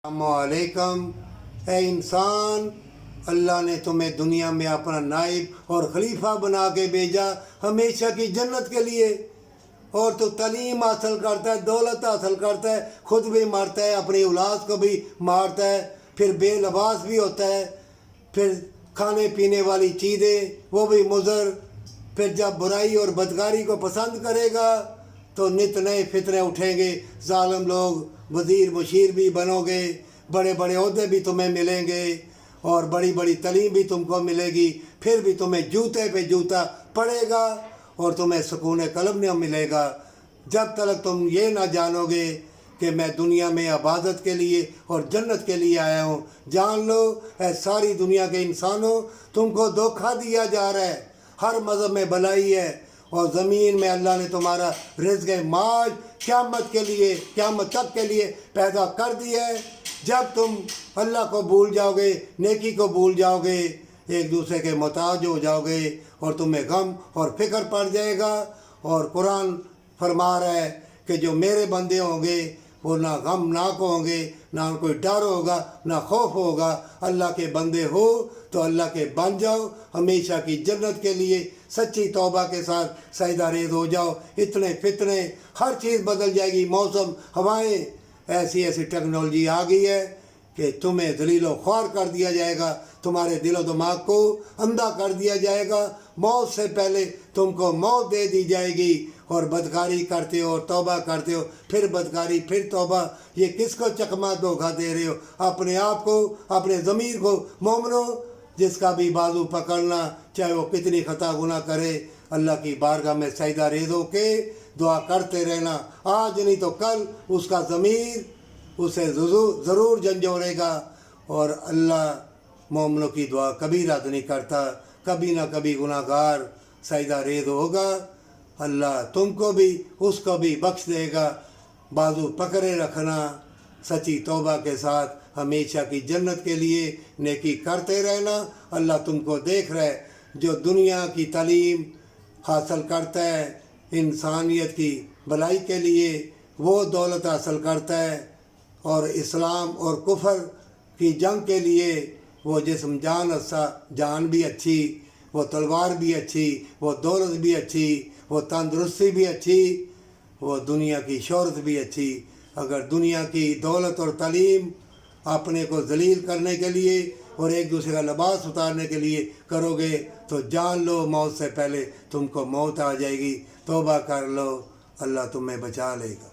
अस्सलामुअलैकुम। ए इंसान, अल्लाह ने तुम्हें दुनिया में अपना नाइब और खलीफा बना के भेजा हमेशा की जन्नत के लिए। और तो तालीम हासिल करता है, दौलत हासिल करता है, खुद भी मारता है, अपनी औलाद को भी मारता है, फिर बेलबास भी होता है, फिर खाने पीने वाली चीज़ें वो भी मुज़र। फिर जब बुराई और बदकारी को पसंद करेगा तो नित नए फितने उठेंगे, ज़ालिम लोग, वज़ीर मुशीर भी बनोगे, बड़े बड़े ओहदे भी तुम्हें मिलेंगे और बड़ी बड़ी तालीम भी तुमको मिलेगी, फिर भी तुम्हें जूते पे जूता पड़ेगा और तुम्हें सुकून कल्ब नहीं मिलेगा जब तक तुम ये ना जानोगे कि मैं दुनिया में इबादत के लिए और जन्नत के लिए आया हूँ। जान लो ऐ सारी दुनिया के इंसानों, तुमको धोखा दिया जा रहा है। हर मज़हब में भलाई है और ज़मीन में अल्लाह ने तुम्हारा रिज़्क़ माज क़यामत के लिए, क़यामत तक के लिए पैदा कर दिया है। जब तुम अल्लाह को भूल जाओगे, नेकी को भूल जाओगे, एक दूसरे के मोहताज हो जाओगे और तुम्हें गम और फिक्र पड़ जाएगा। और कुरान फरमा रहा है कि जो मेरे बंदे होंगे वो ना गमनाक होंगे, ना कोई डर होगा, ना खौफ होगा। अल्लाह के बंदे हो तो अल्लाह के बन जाओ, हमेशा की जन्नत के लिए सच्ची तौबा के साथ सजदा रेज़ हो जाओ। इतने फितने, हर चीज़ बदल जाएगी, मौसम, हवाएं, ऐसी ऐसी टेक्नोलॉजी आ गई है कि तुम्हें दलीलो ख्वार कर दिया जाएगा, तुम्हारे दिलो दिमाग को अंधा कर दिया जाएगा। मौत से पहले तुमको मौत दे दी जाएगी और बदकारी करते हो और तौबा करते हो, फिर बदकारी, फिर तौबा। ये किसको चकमा धोखा दे रहे हो? अपने आप को, अपने ज़मीर को। मोमनो, जिसका भी बाजू पकड़ना, चाहे वो कितनी खता गुनाह करे, अल्लाह की बारगाह में सजदा रेज़ होके दुआ करते रहना। आज नहीं तो कल उसका ज़मीर उसे ज़रूर झंझोड़ेगा और अल्लाह मोमिनों की दुआ कभी रद्द नहीं करता। कभी ना कभी गुनाहगार सजदा रेज़ होगा, अल्लाह तुमको भी उसको भी बख्श देगा। बाजू पकड़े रखना, सच्ची तौबा के साथ हमेशा की जन्नत के लिए नेकी करते रहना। अल्लाह तुमको देख रहा है। जो दुनिया की तालीम हासिल करता है इंसानियत की भलाई के लिए, वो दौलत हासिल करता है और इस्लाम और कुफर की जंग के लिए वो जिस्म जान अच्छा, जान भी अच्छी, वो तलवार भी अच्छी, वो दौलत भी अच्छी, वो तंदुरुस्ती भी अच्छी, वो दुनिया की शोहरत भी अच्छी। अगर दुनिया की दौलत और तालीम अपने को जलील करने के लिए और एक दूसरे का लिबास उतारने के लिए करोगे तो जान लो मौत से पहले तुमको मौत आ जाएगी। तौबा कर लो, अल्लाह तुम्हें बचा लेगा।